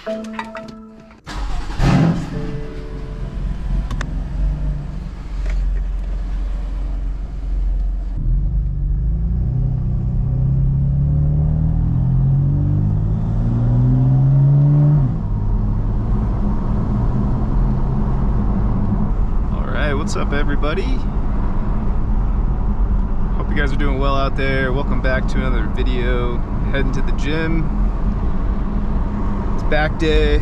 What's up, everybody? Hope you guys are doing well out there. Welcome back to another video. Heading to the gym. It's back day.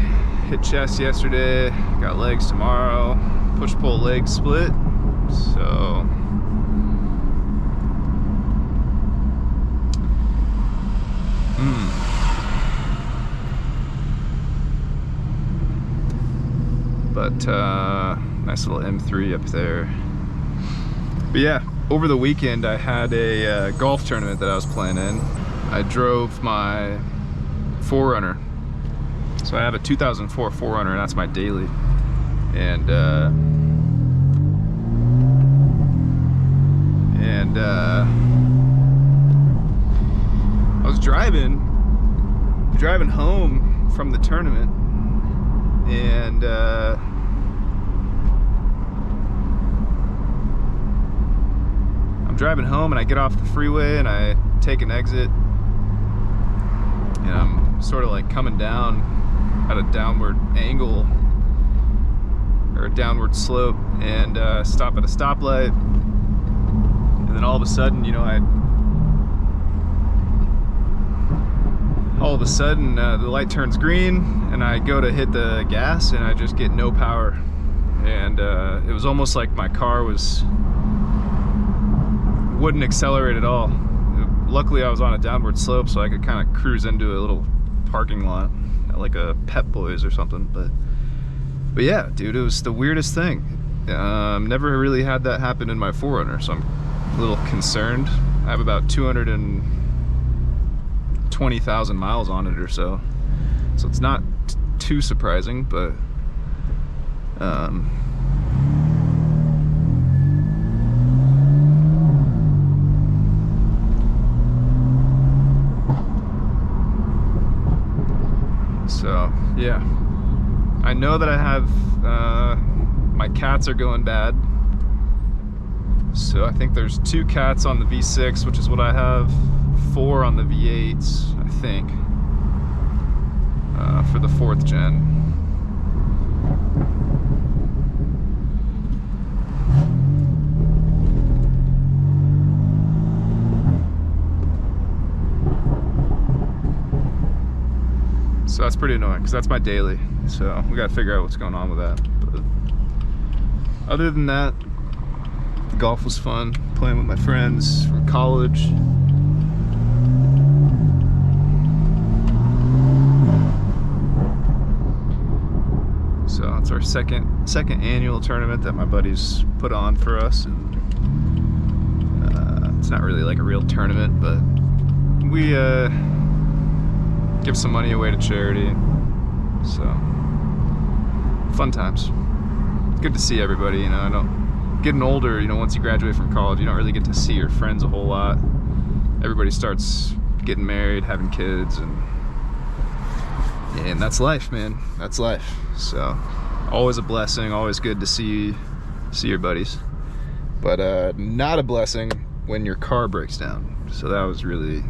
Hit chest yesterday. Got legs tomorrow. Push-pull leg split. So nice little M3 up there. But yeah, over the weekend I had a golf tournament that I was playing in. I drove my 4Runner. So I have a 2004 4Runner, and that's my daily. And I was driving home from the tournament, and I'm driving home, and I get off the freeway and I take an exit, and I'm sort of like coming down at a downward angle or a downward slope, and stop at a stoplight, and then all of a sudden, you know, the light turns green, and I go to hit the gas, and I just get no power, and it was almost like my car wouldn't accelerate at all. Luckily I was on a downward slope, so I could kind of cruise into a little parking lot like a Pep Boys or something. But yeah, dude, it was the weirdest thing. Never really had that happen in my 4Runner, so I'm a little concerned. I have about 220,000 miles on it or so it's not too surprising, but so yeah, I know that I have my cats are going bad, so I think there's 2 cats on the V6, which is what I have, 4 on the V8s, I think, for the 4th gen. So that's pretty annoying, because that's my daily. So we gotta figure out what's going on with that. But other than that, the golf was fun, playing with my friends from college. So it's our second annual tournament that my buddies put on for us, and it's not really like a real tournament, but we give some money away to charity. So fun times. Good to see everybody, you know. I don't getting older, you know, once you graduate from college, you don't really get to see your friends a whole lot. Everybody starts getting married, having kids, and that's life, man. That's life. So always a blessing, always good to see your buddies. But not a blessing when your car breaks down. So that was really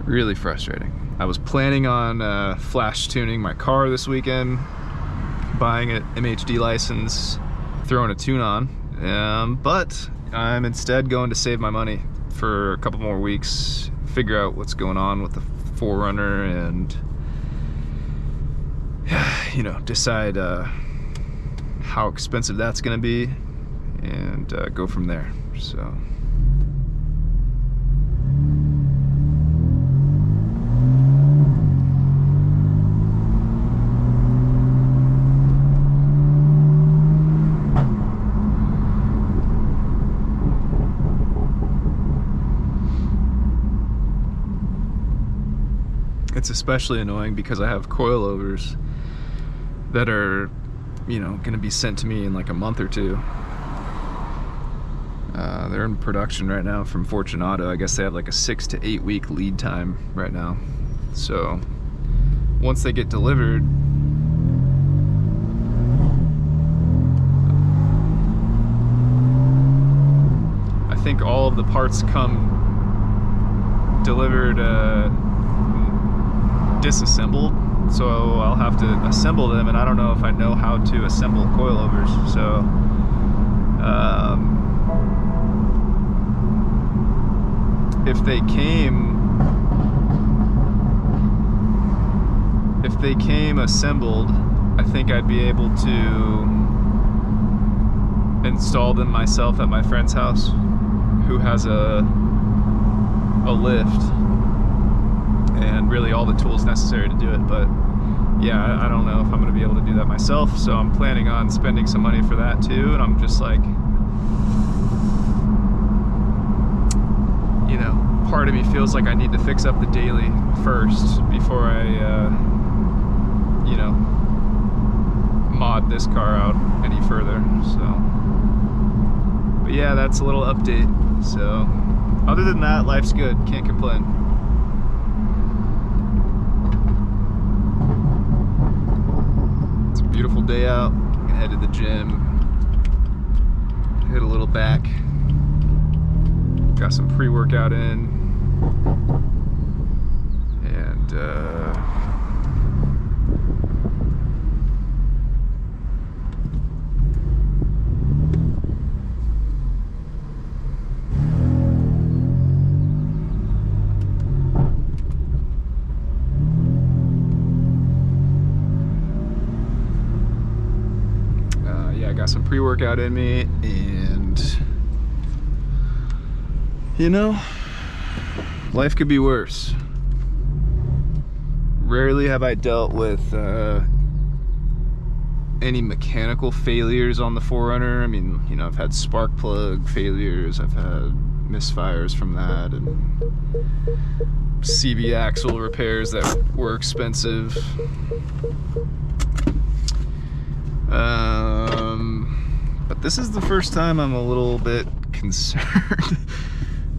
really frustrating. I was planning on flash tuning my car this weekend, buying an MHD license, throwing a tune on, but I'm instead going to save my money for a couple more weeks, figure out what's going on with the 4Runner, and you know, decide how expensive that's gonna be, and go from there. So it's especially annoying because I have coilovers that are, you know, gonna be sent to me in like a month or two. They're in production right now from Fortunato. I guess they have like a 6 to 8 week lead time right now. So once they get delivered, I think all of the parts come delivered disassembled, so I'll have to assemble them, and I don't know if I know how to assemble coilovers. So if they came assembled, I think I'd be able to install them myself at my friend's house, who has a lift and really all the tools necessary to do it. But yeah, I don't know if I'm going to be able to do that myself, so I'm planning on spending some money for that too. And I'm just like, you know, part of me feels like I need to fix up the daily first before I you know, mod this car out any further. So but yeah, that's a little update. So other than that, life's good, can't complain. It's a beautiful day out. I'm gonna head to the gym, hit a little back, got some pre-workout in, and got some pre-workout in me, and you know, life could be worse. Rarely have I dealt with any mechanical failures on the 4Runner. I mean, you know, I've had spark plug failures, I've had misfires from that, and CV axle repairs that were expensive. But this is the first time I'm a little bit concerned.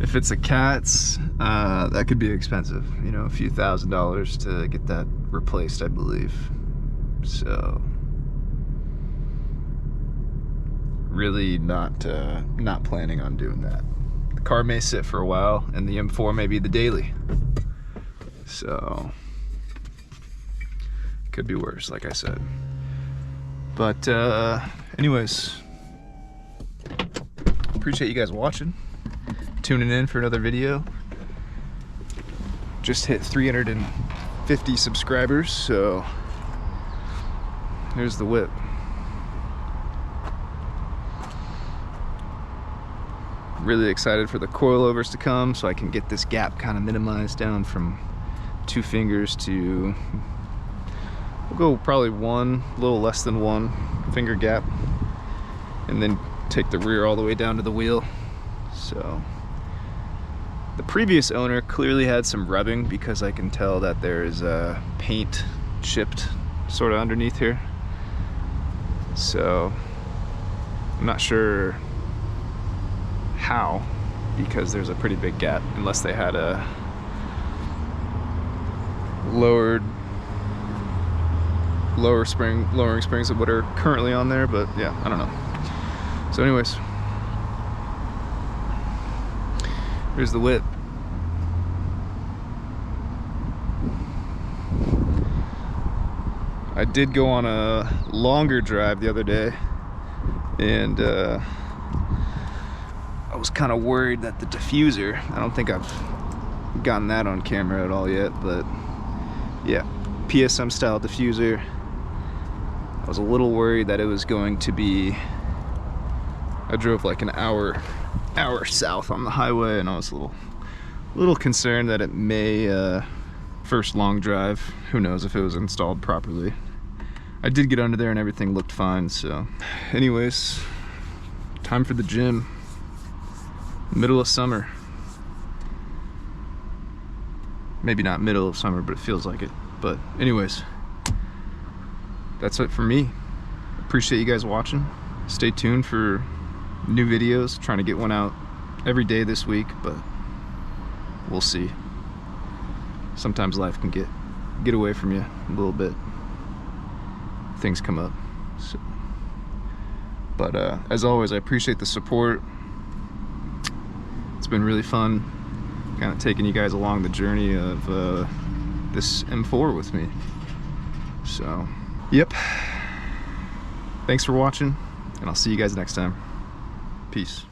If it's a cat's, that could be expensive, you know, a few $1,000s to get that replaced, I believe. So really not planning on doing that. The car may sit for a while, and the M4 may be the daily. So could be worse, like I said. But anyways, appreciate you guys watching, tuning in for another video. Just hit 350 subscribers, so here's the whip. Really excited for the coilovers to come so I can get this gap kind of minimized down from 2 fingers to, we'll go probably one, a little less than 1 finger gap, and then take the rear all the way down to the wheel. So the previous owner clearly had some rubbing, because I can tell that there is paint chipped sort of underneath here. So I'm not sure how, because there's a pretty big gap, unless they had a lowering springs of what are currently on there. But yeah, I don't know. So anyways, here's the whip. I did go on a longer drive the other day, and I was kind of worried that the diffuser, I don't think I've gotten that on camera at all yet, but yeah, PSM style diffuser. I was a little worried that it was going to be, I drove like an hour south on the highway, and I was a little concerned that it may, first long drive, who knows if it was installed properly. I did get under there and everything looked fine. So anyways, time for the gym. Middle of summer. Maybe not middle of summer, but it feels like it. But anyways, that's it for me. Appreciate you guys watching. Stay tuned for new videos. Trying to get one out every day this week, but we'll see. sometimes life can get away from you a little bit. Things come up. So, but as always, I appreciate the support. It's been really fun kind of taking you guys along the journey of this M4 with me. So, yep. Thanks for watching, and I'll see you guys next time. Peace.